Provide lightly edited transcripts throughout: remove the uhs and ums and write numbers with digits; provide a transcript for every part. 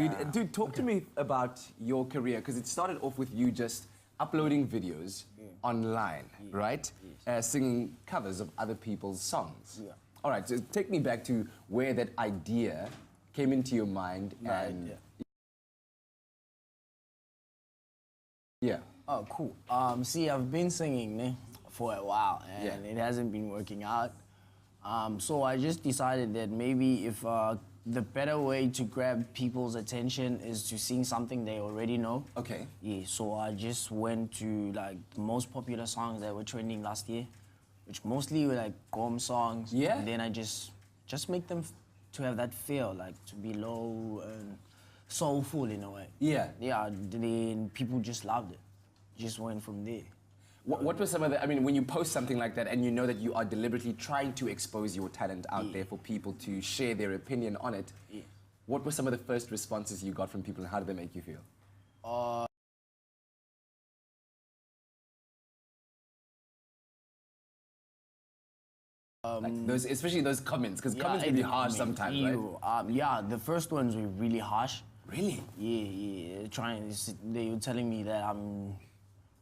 Dude, talk to me about your career, because it started off with you just uploading videos online, right? Singing covers of other people's songs. Yeah. All right, so take me back to where that idea came into your mind and... Yeah. Oh, cool. See, I've been singing for a while, and it hasn't been working out. So I just decided that maybe if the better way to grab people's attention is to sing something they already know. Okay. Yeah, so I just went to like the most popular songs that were trending last year, which mostly were like Gom songs. Yeah. And then I just make them to have that feel, like to be low and soulful in a way. Yeah. Yeah, then people just loved it. Just went from there. What were some of the, I mean, when you post something like that and you know that you are deliberately trying to expose your talent out there for people to share their opinion on it, what were some of the first responses you got from people and how did they make you feel? Like those, especially those comments, because comments can be harsh sometimes, right? Yeah, the first ones were really harsh. Really? Yeah. They were telling me that I'm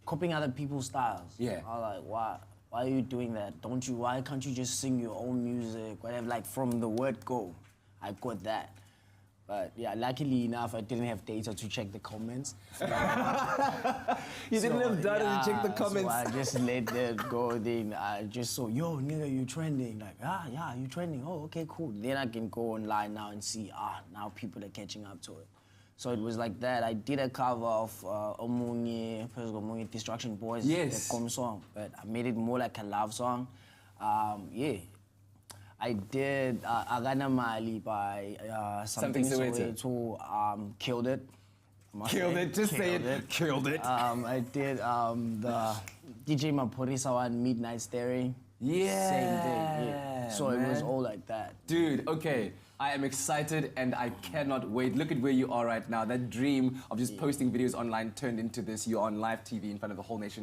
copying other people's styles. Yeah. I was like, why are you doing that? Why can't you just sing your own music? Whatever, like from the word go, I got that. But yeah, luckily enough, I didn't have data to check the comments. You didn't have data to check the comments. So I just let that go. Then I just saw, yo, nigga, you trending. Like, yeah, you trending. Oh, okay, cool. Then I can go online now and see, now people are catching up to it. So it was like that. I did a cover of Omunye Destruction Boys, the Gom song, but I made it more like a love song. Yeah. I did Agana Mali by Something Soweto, Killed It. Killed it, just say it. Killed it. I did the DJ Maporisa one, Midnight Staring. Yeah. Same thing, yeah. So it was all like that. Dude, okay. I am excited and I cannot wait. Look at where you are right now. That dream of just posting videos online turned into this. You're on live TV in front of the whole nation.